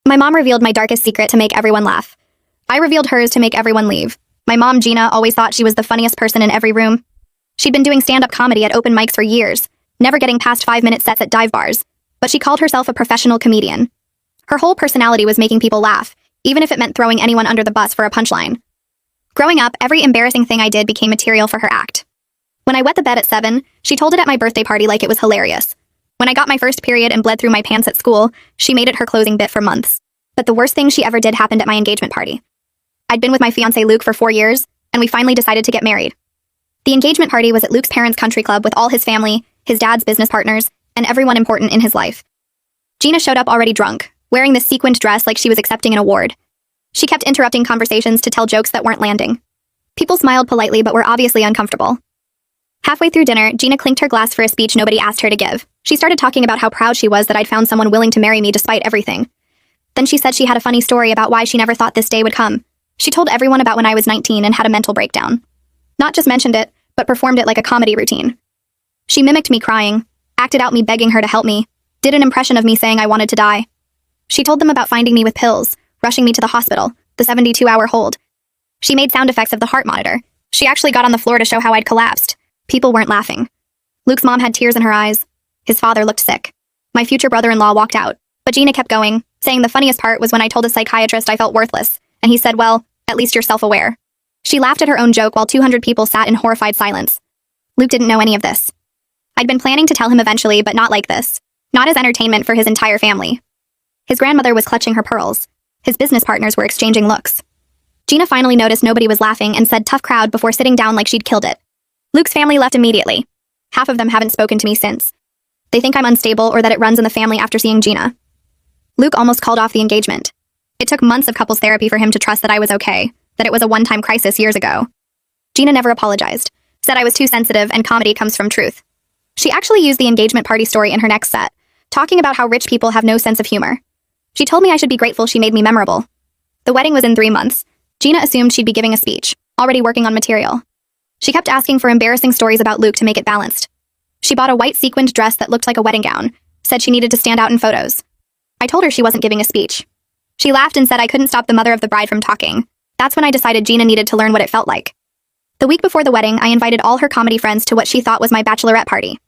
My mom revealed my darkest secret to make everyone laugh. I revealed hers to make everyone leave. My mom, Gina, always thought she was the funniest person in every room. She'd been doing stand-up comedy at open mics for years, never getting past 5-minute sets at dive bars, but she called herself a professional comedian. Her whole personality was making people laugh, even if it meant throwing anyone under the bus for a punchline. Growing up, every embarrassing thing I did became material for her act. When I wet the bed at 7, she told it at my birthday party like it was hilarious. When I got my first period and bled through my pants at school, she made it her closing bit for months. But the worst thing she ever did happened at my engagement party. I'd been with my fiancé Luke for 4 years, and we finally decided to get married. The engagement party was at Luke's parents' country club with all his family, his dad's business partners, and everyone important in his life. Gina showed up already drunk, wearing this sequined dress like she was accepting an award. She kept interrupting conversations to tell jokes that weren't landing. People smiled politely but were obviously uncomfortable. Halfway through dinner, Gina clinked her glass for a speech nobody asked her to give. She started talking about how proud she was that I'd found someone willing to marry me despite everything. Then she said she had a funny story about why she never thought this day would come. She told everyone about when I was 19 and had a mental breakdown. Not just mentioned it, but performed it like a comedy routine. She mimicked me crying, acted out me begging her to help me, did an impression of me saying I wanted to die. She told them about finding me with pills, rushing me to the hospital, the 72-hour hold. She made sound effects of the heart monitor. She actually got on the floor to show how I'd collapsed. People weren't laughing. Luke's mom had tears in her eyes. His father looked sick. My future brother-in-law walked out, but Gina kept going, saying the funniest part was when I told a psychiatrist I felt worthless, and he said, well, at least you're self-aware. She laughed at her own joke while 200 people sat in horrified silence. Luke didn't know any of this. I'd been planning to tell him eventually, but not like this. Not as entertainment for his entire family. His grandmother was clutching her pearls. His business partners were exchanging looks. Gina finally noticed nobody was laughing and said tough crowd before sitting down like she'd killed it. Luke's family left immediately. Half of them haven't spoken to me since. They think I'm unstable or that it runs in the family after seeing Gina. Luke almost called off the engagement. It took months of couples therapy for him to trust that I was okay, that it was a one-time crisis years ago. Gina never apologized, said I was too sensitive and comedy comes from truth. She actually used the engagement party story in her next set, talking about how rich people have no sense of humor. She told me I should be grateful she made me memorable. The wedding was in 3 months. Gina assumed she'd be giving a speech, already working on material. She kept asking for embarrassing stories about Luke to make it balanced. She bought a white sequined dress that looked like a wedding gown, said she needed to stand out in photos. I told her she wasn't giving a speech. She laughed and said I couldn't stop the mother of the bride from talking. That's when I decided Gina needed to learn what it felt like. The week before the wedding, I invited all her comedy friends to what she thought was my bachelorette party.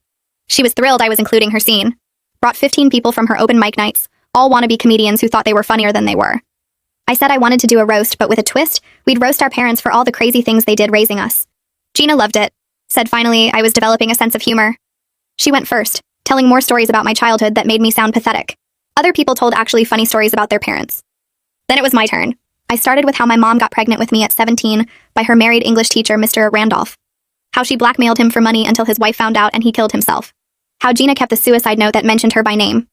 She was thrilled I was including her scene. Brought 15 people from her open mic nights, all wannabe comedians who thought they were funnier than they were. I said I wanted to do a roast, but with a twist, we'd roast our parents for all the crazy things they did raising us. Gina loved it, said finally I was developing a sense of humor. She went first, telling more stories about my childhood that made me sound pathetic. Other people told actually funny stories about their parents. Then it was my turn. I started with how my mom got pregnant with me at 17 by her married English teacher, Mr. Randolph. How she blackmailed him for money until his wife found out and he killed himself. How Gina kept a suicide note that mentioned her by name.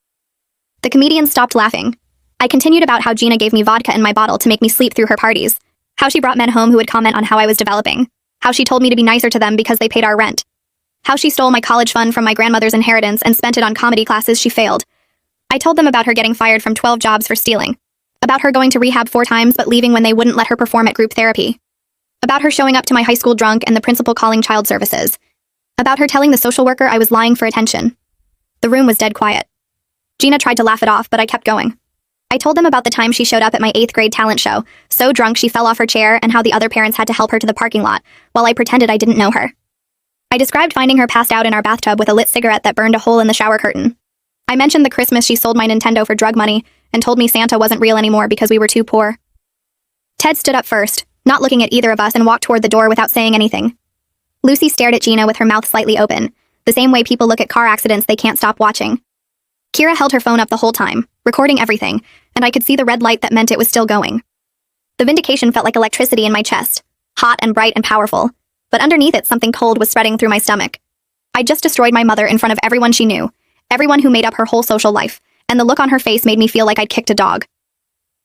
The comedians stopped laughing. I continued about how Gina gave me vodka in my bottle to make me sleep through her parties. How she brought men home who would comment on how I was developing. How she told me to be nicer to them because they paid our rent. How she stole my college fund from my grandmother's inheritance and spent it on comedy classes she failed. I told them about her getting fired from 12 jobs for stealing. About her going to rehab 4 times but leaving when they wouldn't let her perform at group therapy. About her showing up to my high school drunk and the principal calling child services. About her telling the social worker I was lying for attention. The room was dead quiet. Gina tried to laugh it off, but I kept going. I told them about the time she showed up at my 8th grade talent show, so drunk she fell off her chair and how the other parents had to help her to the parking lot, while I pretended I didn't know her. I described finding her passed out in our bathtub with a lit cigarette that burned a hole in the shower curtain. I mentioned the Christmas she sold my Nintendo for drug money and told me Santa wasn't real anymore because we were too poor. Ted stood up first, not looking at either of us, and walked toward the door without saying anything. Lucy stared at Gina with her mouth slightly open, the same way people look at car accidents they can't stop watching. Kira held her phone up the whole time, recording everything, and I could see the red light that meant it was still going. The vindication felt like electricity in my chest, hot and bright and powerful, but underneath it something cold was spreading through my stomach. I just destroyed my mother in front of everyone she knew, everyone who made up her whole social life, and the look on her face made me feel like I'd kicked a dog.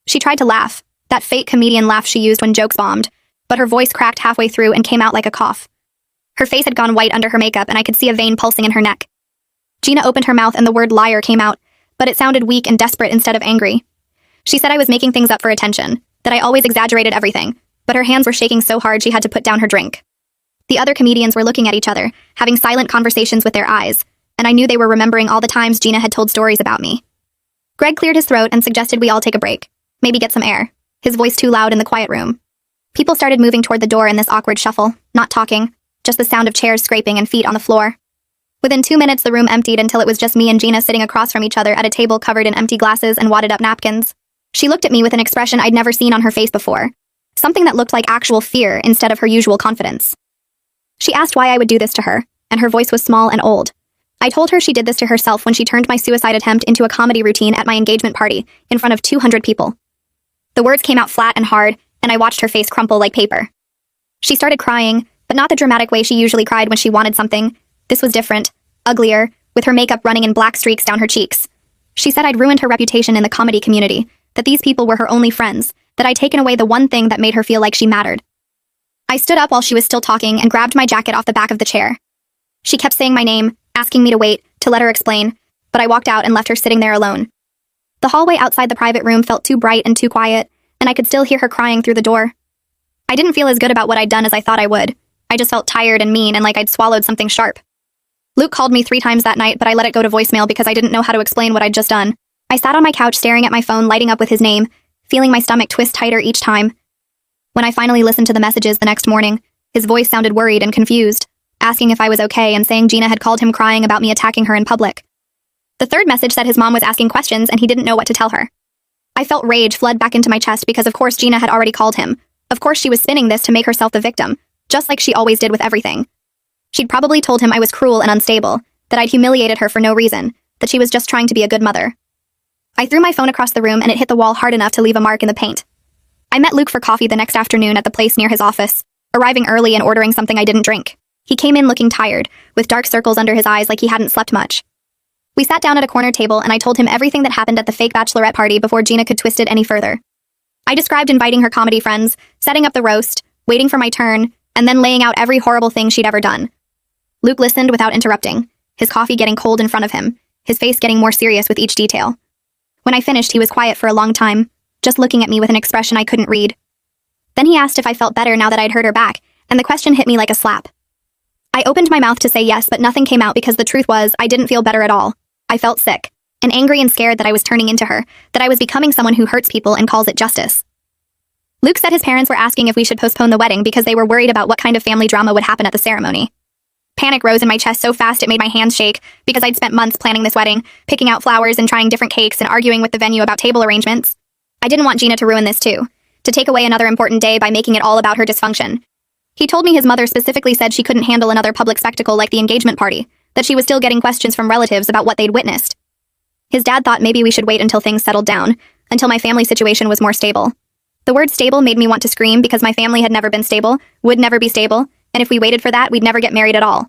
She tried to laugh, that fake comedian laugh she used when jokes bombed, but her voice cracked halfway through and came out like a cough. Her face had gone white under her makeup and I could see a vein pulsing in her neck. Gina opened her mouth and the word liar came out, but it sounded weak and desperate instead of angry. She said I was making things up for attention, that I always exaggerated everything, but her hands were shaking so hard she had to put down her drink. The other comedians were looking at each other, having silent conversations with their eyes, and I knew they were remembering all the times Gina had told stories about me. Greg cleared his throat and suggested we all take a break. Maybe get some air. His voice too loud in the quiet room. People started moving toward the door in this awkward shuffle, not talking, just the sound of chairs scraping and feet on the floor. Within 2 minutes, the room emptied until it was just me and Gina sitting across from each other at a table covered in empty glasses and wadded up napkins. She looked at me with an expression I'd never seen on her face before. Something that looked like actual fear instead of her usual confidence. She asked why I would do this to her, and her voice was small and old. I told her she did this to herself when she turned my suicide attempt into a comedy routine at my engagement party in front of 200 people. The words came out flat and hard, and I watched her face crumple like paper. She started crying, but not the dramatic way she usually cried when she wanted something. This was different, uglier, with her makeup running in black streaks down her cheeks. She said I'd ruined her reputation in the comedy community, that these people were her only friends, that I'd taken away the one thing that made her feel like she mattered. I stood up while she was still talking and grabbed my jacket off the back of the chair. She kept saying my name, asking me to wait, to let her explain, but I walked out and left her sitting there alone. The hallway outside the private room felt too bright and too quiet, and I could still hear her crying through the door. I didn't feel as good about what I'd done as I thought I would. I just felt tired and mean and like I'd swallowed something sharp. Luke called me 3 times that night, but I let it go to voicemail because I didn't know how to explain what I'd just done. I sat on my couch staring at my phone lighting up with his name, feeling my stomach twist tighter each time. When I finally listened to the messages the next morning, his voice sounded worried and confused, asking if I was okay and saying Gina had called him crying about me attacking her in public. The third message said his mom was asking questions and he didn't know what to tell her. I felt rage flood back into my chest because of course Gina had already called him. Of course she was spinning this to make herself the victim, just like she always did with everything. She'd probably told him I was cruel and unstable, that I'd humiliated her for no reason, that she was just trying to be a good mother. I threw my phone across the room and it hit the wall hard enough to leave a mark in the paint. I met Luke for coffee the next afternoon at the place near his office, arriving early and ordering something I didn't drink. He came in looking tired, with dark circles under his eyes like he hadn't slept much. We sat down at a corner table and I told him everything that happened at the fake bachelorette party before Gina could twist it any further. I described inviting her comedy friends, setting up the roast, waiting for my turn, and then laying out every horrible thing she'd ever done. Luke listened without interrupting, his coffee getting cold in front of him, his face getting more serious with each detail. When I finished, he was quiet for a long time, just looking at me with an expression I couldn't read. Then he asked if I felt better now that I'd heard her back, and the question hit me like a slap. I opened my mouth to say yes, but nothing came out because the truth was, I didn't feel better at all. I felt sick, and angry and scared that I was turning into her, that I was becoming someone who hurts people and calls it justice. Luke said his parents were asking if we should postpone the wedding because they were worried about what kind of family drama would happen at the ceremony. Panic rose in my chest so fast it made my hands shake because I'd spent months planning this wedding, picking out flowers and trying different cakes and arguing with the venue about table arrangements. I didn't want Gina to ruin this too, to take away another important day by making it all about her dysfunction. He told me his mother specifically said she couldn't handle another public spectacle like the engagement party, that she was still getting questions from relatives about what they'd witnessed. His dad thought maybe we should wait until things settled down, until my family situation was more stable. The word stable made me want to scream because my family had never been stable, would never be stable, and if we waited for that, we'd never get married at all.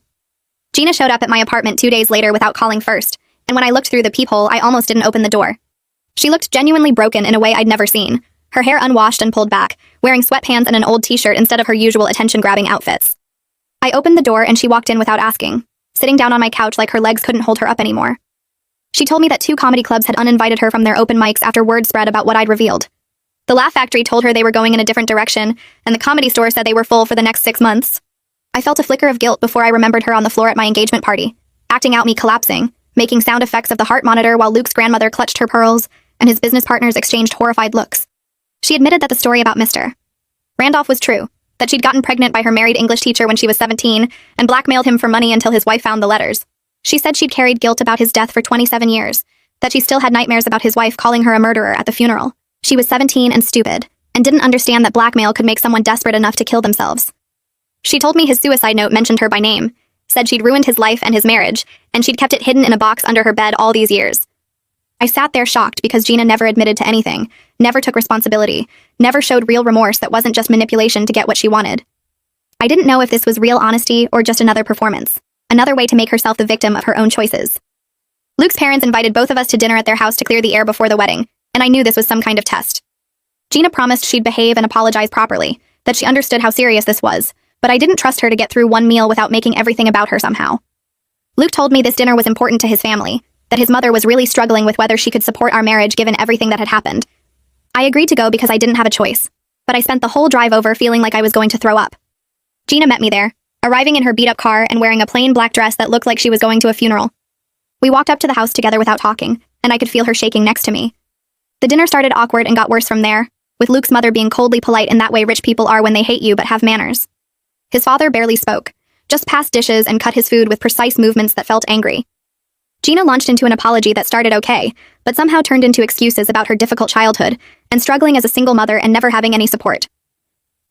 Gina showed up at my apartment 2 days later without calling first, and when I looked through the peephole, I almost didn't open the door. She looked genuinely broken in a way I'd never seen, her hair unwashed and pulled back, wearing sweatpants and an old t-shirt instead of her usual attention-grabbing outfits. I opened the door and she walked in without asking, sitting down on my couch like her legs couldn't hold her up anymore. She told me that 2 comedy clubs had uninvited her from their open mics after word spread about what I'd revealed. The Laugh Factory told her they were going in a different direction, and the Comedy Store said they were full for the next 6 months. I felt a flicker of guilt before I remembered her on the floor at my engagement party, acting out me collapsing, making sound effects of the heart monitor while Luke's grandmother clutched her pearls, and his business partners exchanged horrified looks. She admitted that the story about Mr. Randolph was true, that she'd gotten pregnant by her married English teacher when she was 17, and blackmailed him for money until his wife found the letters. She said she'd carried guilt about his death for 27 years, that she still had nightmares about his wife calling her a murderer at the funeral. She was 17 and stupid, and didn't understand that blackmail could make someone desperate enough to kill themselves. She told me his suicide note mentioned her by name, said she'd ruined his life and his marriage, and she'd kept it hidden in a box under her bed all these years. I sat there shocked because Gina never admitted to anything, never took responsibility, never showed real remorse that wasn't just manipulation to get what she wanted. I didn't know if this was real honesty or just another performance, another way to make herself the victim of her own choices. Luke's parents invited both of us to dinner at their house to clear the air before the wedding, and I knew this was some kind of test. Gina promised she'd behave and apologize properly, that she understood how serious this was, but I didn't trust her to get through one meal without making everything about her somehow. Luke told me this dinner was important to his family, that his mother was really struggling with whether she could support our marriage given everything that had happened. I agreed to go because I didn't have a choice, but I spent the whole drive over feeling like I was going to throw up. Gina met me there, arriving in her beat-up car and wearing a plain black dress that looked like she was going to a funeral. We walked up to the house together without talking, and I could feel her shaking next to me. The dinner started awkward and got worse from there, with Luke's mother being coldly polite in that way rich people are when they hate you but have manners. His father barely spoke, just passed dishes and cut his food with precise movements that felt angry. Gina launched into an apology that started okay, but somehow turned into excuses about her difficult childhood and struggling as a single mother and never having any support.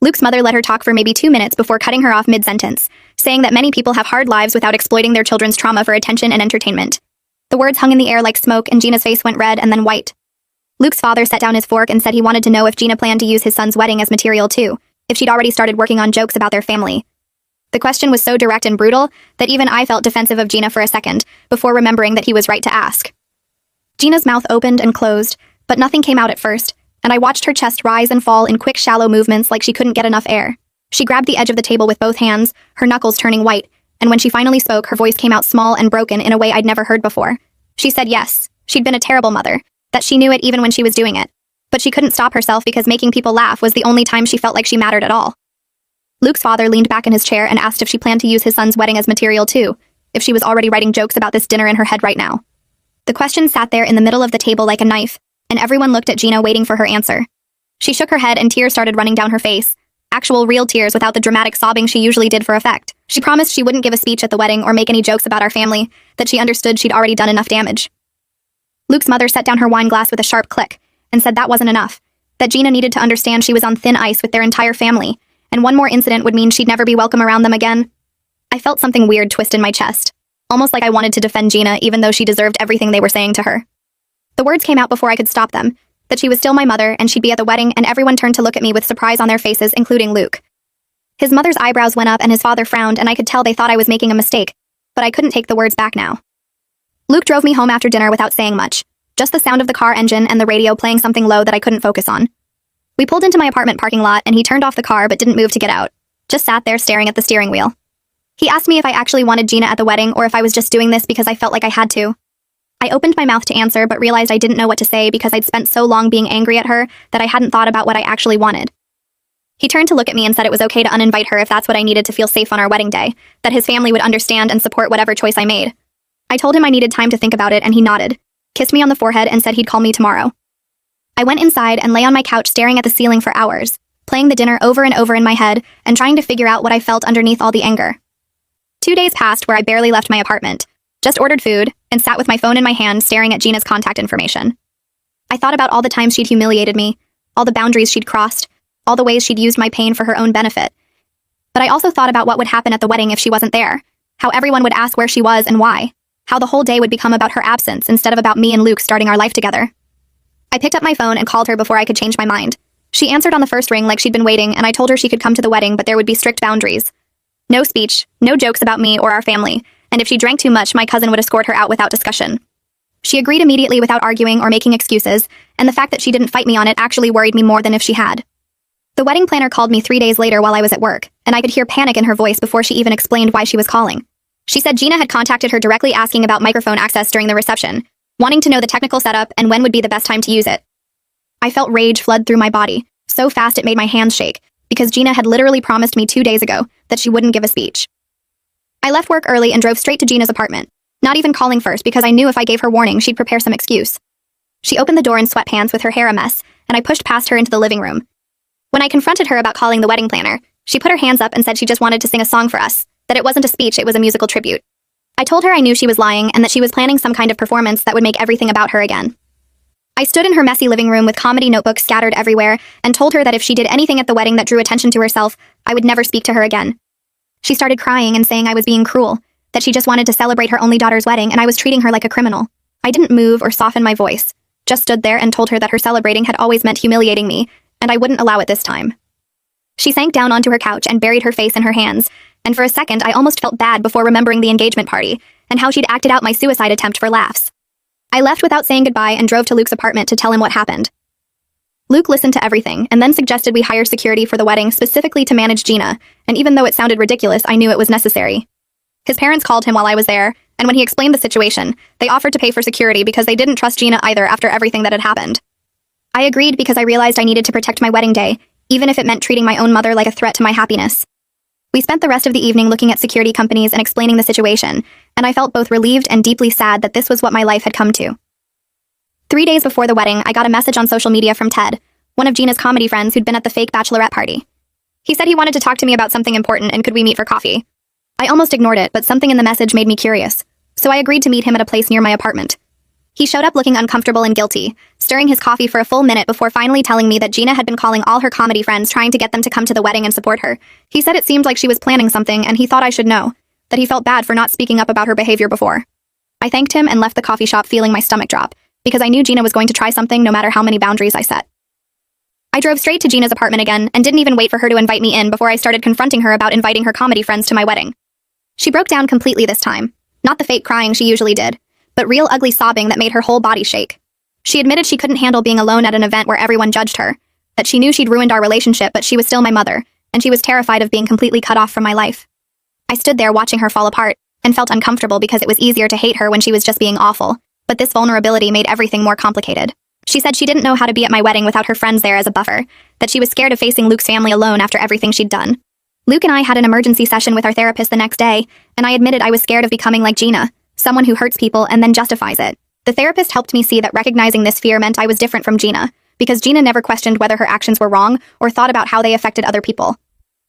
Luke's mother let her talk for maybe 2 minutes before cutting her off mid-sentence, saying that many people have hard lives without exploiting their children's trauma for attention and entertainment. The words hung in the air like smoke, and Gina's face went red and then white. Luke's father set down his fork and said he wanted to know if Gina planned to use his son's wedding as material too, if she'd already started working on jokes about their family. The question was so direct and brutal that even I felt defensive of Gina for a second, before remembering that he was right to ask. Gina's mouth opened and closed, but nothing came out at first, and I watched her chest rise and fall in quick, shallow movements like she couldn't get enough air. She grabbed the edge of the table with both hands, her knuckles turning white, and when she finally spoke, her voice came out small and broken in a way I'd never heard before. She said yes, she'd been a terrible mother, that she knew it even when she was doing it, but she couldn't stop herself because making people laugh was the only time she felt like she mattered at all. Luke's father leaned back in his chair and asked if she planned to use his son's wedding as material too, if she was already writing jokes about this dinner in her head right now. The question sat there in the middle of the table like a knife, and everyone looked at Gina waiting for her answer. She shook her head and tears started running down her face, actual real tears without the dramatic sobbing she usually did for effect. She promised she wouldn't give a speech at the wedding or make any jokes about our family, that she understood she'd already done enough damage. Luke's mother set down her wine glass with a sharp click, and said that wasn't enough, that Gina needed to understand she was on thin ice with their entire family, and one more incident would mean she'd never be welcome around them again. I felt something weird twist in my chest, almost like I wanted to defend Gina even though she deserved everything they were saying to her. The words came out before I could stop them, that she was still my mother and she'd be at the wedding, and everyone turned to look at me with surprise on their faces, including Luke. His mother's eyebrows went up and his father frowned, and I could tell they thought I was making a mistake, but I couldn't take the words back now. Luke drove me home after dinner without saying much, just the sound of the car engine and the radio playing something low that I couldn't focus on. We pulled into my apartment parking lot and he turned off the car but didn't move to get out, just sat there staring at the steering wheel. He asked me if I actually wanted Gina at the wedding or if I was just doing this because I felt like I had to. I opened my mouth to answer but realized I didn't know what to say because I'd spent so long being angry at her that I hadn't thought about what I actually wanted. He turned to look at me and said it was okay to uninvite her if that's what I needed to feel safe on our wedding day, that his family would understand and support whatever choice I made. I told him I needed time to think about it and he nodded, kissed me on the forehead and said he'd call me tomorrow. I went inside and lay on my couch staring at the ceiling for hours, playing the dinner over and over in my head and trying to figure out what I felt underneath all the anger. 2 days passed where I barely left my apartment, just ordered food, and sat with my phone in my hand staring at Gina's contact information. I thought about all the times she'd humiliated me, all the boundaries she'd crossed, all the ways she'd used my pain for her own benefit. But I also thought about what would happen at the wedding if she wasn't there, how everyone would ask where she was and why, how the whole day would become about her absence instead of about me and Luke starting our life together. I picked up my phone and called her before I could change my mind. She answered on the first ring like she'd been waiting, and I told her she could come to the wedding, but there would be strict boundaries. No speech, no jokes about me or our family, and if she drank too much, my cousin would escort her out without discussion. She agreed immediately without arguing or making excuses, and the fact that she didn't fight me on it actually worried me more than if she had. The wedding planner called me 3 days later while I was at work, and I could hear panic in her voice before she even explained why she was calling. She said Gina had contacted her directly asking about microphone access during the reception, wanting to know the technical setup and when would be the best time to use it. I felt rage flood through my body, so fast it made my hands shake, because Gina had literally promised me 2 days ago that she wouldn't give a speech. I left work early and drove straight to Gina's apartment, not even calling first because I knew if I gave her warning she'd prepare some excuse. She opened the door in sweatpants with her hair a mess, and I pushed past her into the living room. When I confronted her about calling the wedding planner, she put her hands up and said she just wanted to sing a song for us, that it wasn't a speech, it was a musical tribute. I told her I knew she was lying and that she was planning some kind of performance that would make everything about her again. I stood in her messy living room with comedy notebooks scattered everywhere and told her that if she did anything at the wedding that drew attention to herself, I would never speak to her again. She started crying and saying I was being cruel, that she just wanted to celebrate her only daughter's wedding and I was treating her like a criminal. I didn't move or soften my voice, just stood there and told her that her celebrating had always meant humiliating me, and I wouldn't allow it this time. She sank down onto her couch and buried her face in her hands, and for a second I almost felt bad before remembering the engagement party and how she'd acted out my suicide attempt for laughs. I left without saying goodbye and drove to Luke's apartment to tell him what happened. Luke listened to everything and then suggested we hire security for the wedding specifically to manage Gina, and even though it sounded ridiculous, I knew it was necessary. His parents called him while I was there, and when he explained the situation, they offered to pay for security because they didn't trust Gina either after everything that had happened. I agreed because I realized I needed to protect my wedding day, even if it meant treating my own mother like a threat to my happiness. We spent the rest of the evening looking at security companies and explaining the situation, and I felt both relieved and deeply sad that this was what my life had come to. 3 days before the wedding, I got a message on social media from Ted, one of Gina's comedy friends who'd been at the fake bachelorette party. He said he wanted to talk to me about something important and could we meet for coffee. I almost ignored it, but something in the message made me curious, so I agreed to meet him at a place near my apartment. He showed up looking uncomfortable and guilty, stirring his coffee for a full minute before finally telling me that Gina had been calling all her comedy friends trying to get them to come to the wedding and support her. He said it seemed like she was planning something and he thought I should know, that he felt bad for not speaking up about her behavior before. I thanked him and left the coffee shop feeling my stomach drop, because I knew Gina was going to try something no matter how many boundaries I set. I drove straight to Gina's apartment again and didn't even wait for her to invite me in before I started confronting her about inviting her comedy friends to my wedding. She broke down completely this time, not the fake crying she usually did, but real ugly sobbing that made her whole body shake. She admitted she couldn't handle being alone at an event where everyone judged her, that she knew she'd ruined our relationship but she was still my mother, and she was terrified of being completely cut off from my life. I stood there watching her fall apart, and felt uncomfortable because it was easier to hate her when she was just being awful, but this vulnerability made everything more complicated. She said she didn't know how to be at my wedding without her friends there as a buffer, that she was scared of facing Luke's family alone after everything she'd done. Luke and I had an emergency session with our therapist the next day, and I admitted I was scared of becoming like Gina, someone who hurts people and then justifies it. The therapist helped me see that recognizing this fear meant I was different from Gina, because Gina never questioned whether her actions were wrong or thought about how they affected other people.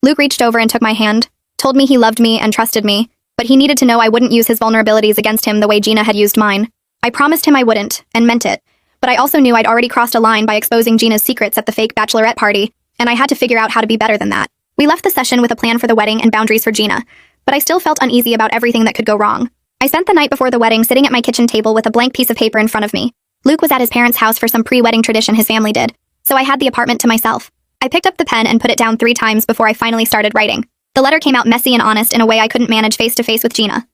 Luke reached over and took my hand, told me he loved me and trusted me, but he needed to know I wouldn't use his vulnerabilities against him the way Gina had used mine. I promised him I wouldn't, and meant it, but I also knew I'd already crossed a line by exposing Gina's secrets at the fake bachelorette party, and I had to figure out how to be better than that. We left the session with a plan for the wedding and boundaries for Gina, but I still felt uneasy about everything that could go wrong. I spent the night before the wedding sitting at my kitchen table with a blank piece of paper in front of me. Luke was at his parents' house for some pre-wedding tradition his family did, so I had the apartment to myself. I picked up the pen and put it down 3 times before I finally started writing. The letter came out messy and honest in a way I couldn't manage face-to-face with Gina.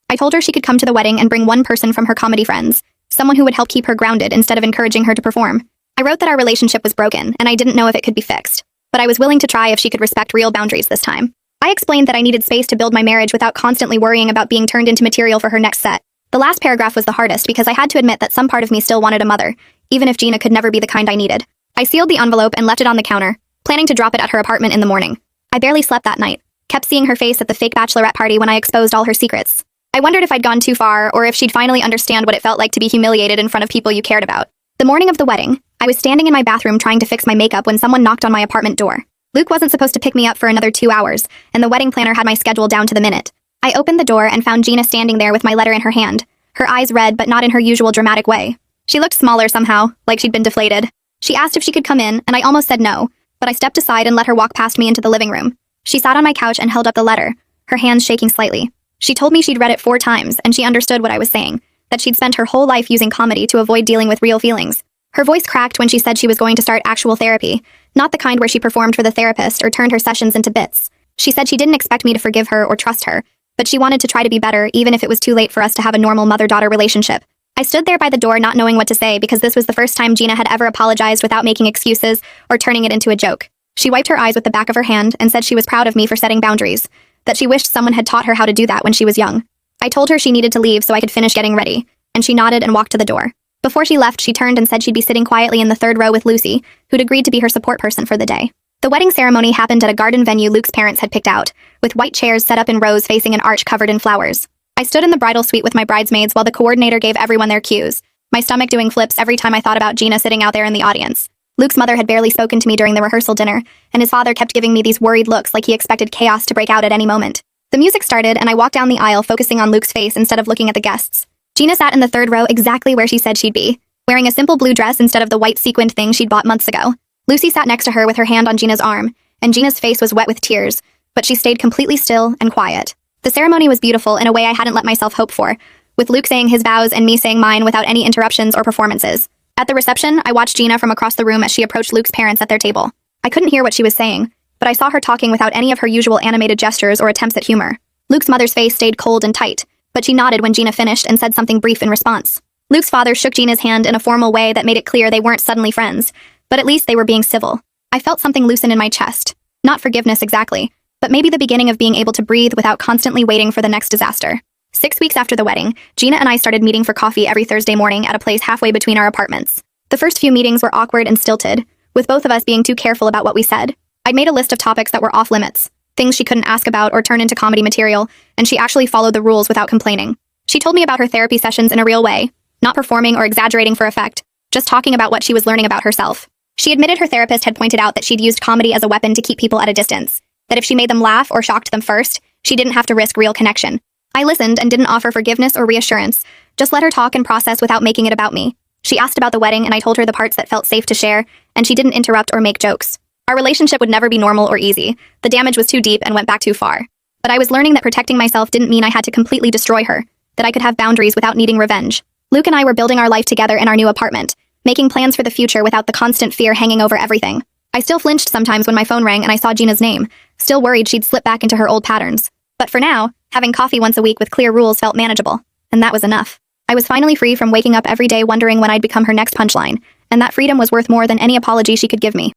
I told her she could come to the wedding and bring one person from her comedy friends, someone who would help keep her grounded instead of encouraging her to perform. I wrote that our relationship was broken, and I didn't know if it could be fixed, but I was willing to try if she could respect real boundaries this time. I explained that I needed space to build my marriage without constantly worrying about being turned into material for her next set. The last paragraph was the hardest because I had to admit that some part of me still wanted a mother, even if Gina could never be the kind I needed. I sealed the envelope and left it on the counter, planning to drop it at her apartment in the morning. I barely slept that night, kept seeing her face at the fake bachelorette party when I exposed all her secrets. I wondered if I'd gone too far or if she'd finally understand what it felt like to be humiliated in front of people you cared about. The morning of the wedding, I was standing in my bathroom trying to fix my makeup when someone knocked on my apartment door. Luke wasn't supposed to pick me up for another 2 hours, and the wedding planner had my schedule down to the minute. I opened the door and found Gina standing there with my letter in her hand, her eyes red but not in her usual dramatic way. She looked smaller somehow, like she'd been deflated. She asked if she could come in, and I almost said no, but I stepped aside and let her walk past me into the living room. She sat on my couch and held up the letter, her hands shaking slightly. She told me she'd read it 4 times, and she understood what I was saying, that she'd spent her whole life using comedy to avoid dealing with real feelings. Her voice cracked when she said she was going to start actual therapy, not the kind where she performed for the therapist or turned her sessions into bits. She said she didn't expect me to forgive her or trust her, but she wanted to try to be better even if it was too late for us to have a normal mother-daughter relationship. I stood there by the door not knowing what to say because this was the first time Gina had ever apologized without making excuses or turning it into a joke. She wiped her eyes with the back of her hand and said she was proud of me for setting boundaries, that she wished someone had taught her how to do that when she was young. I told her she needed to leave so I could finish getting ready, and she nodded and walked to the door. Before she left, she turned and said she'd be sitting quietly in the 3rd row with Lucy, who'd agreed to be her support person for the day. The wedding ceremony happened at a garden venue Luke's parents had picked out, with white chairs set up in rows facing an arch covered in flowers. I stood in the bridal suite with my bridesmaids while the coordinator gave everyone their cues, my stomach doing flips every time I thought about Gina sitting out there in the audience. Luke's mother had barely spoken to me during the rehearsal dinner, and his father kept giving me these worried looks like he expected chaos to break out at any moment. The music started, and I walked down the aisle focusing on Luke's face instead of looking at the guests. Gina sat in the 3rd row exactly where she said she'd be, wearing a simple blue dress instead of the white sequined thing she'd bought months ago. Lucy sat next to her with her hand on Gina's arm, and Gina's face was wet with tears, but she stayed completely still and quiet. The ceremony was beautiful in a way I hadn't let myself hope for, with Luke saying his vows and me saying mine without any interruptions or performances. At the reception, I watched Gina from across the room as she approached Luke's parents at their table. I couldn't hear what she was saying, but I saw her talking without any of her usual animated gestures or attempts at humor. Luke's mother's face stayed cold and tight, but she nodded when Gina finished and said something brief in response. Luke's father shook Gina's hand in a formal way that made it clear they weren't suddenly friends, but at least they were being civil. I felt something loosen in my chest. Not forgiveness exactly, but maybe the beginning of being able to breathe without constantly waiting for the next disaster. 6 weeks after the wedding, Gina and I started meeting for coffee every Thursday morning at a place halfway between our apartments. The first few meetings were awkward and stilted, with both of us being too careful about what we said. I'd made a list of topics that were off limits, things she couldn't ask about or turn into comedy material, and she actually followed the rules without complaining. She told me about her therapy sessions in a real way, not performing or exaggerating for effect. just talking about what she was learning about herself. She admitted her therapist had pointed out that she'd used comedy as a weapon to keep people at a distance, that if she made them laugh or shocked them first, she didn't have to risk real connection. I listened and didn't offer forgiveness or reassurance, just let her talk and process without making it about me. She asked about the wedding and I told her the parts that felt safe to share, and she didn't interrupt or make jokes. Our relationship would never be normal or easy. The damage was too deep and went back too far. But I was learning that protecting myself didn't mean I had to completely destroy her, that I could have boundaries without needing revenge. Luke and I were building our life together in our new apartment, making plans for the future without the constant fear hanging over everything. I still flinched sometimes when my phone rang and I saw Gina's name, still worried she'd slip back into her old patterns. But for now, having coffee once a week with clear rules felt manageable, and that was enough. I was finally free from waking up every day wondering when I'd become her next punchline, and that freedom was worth more than any apology she could give me.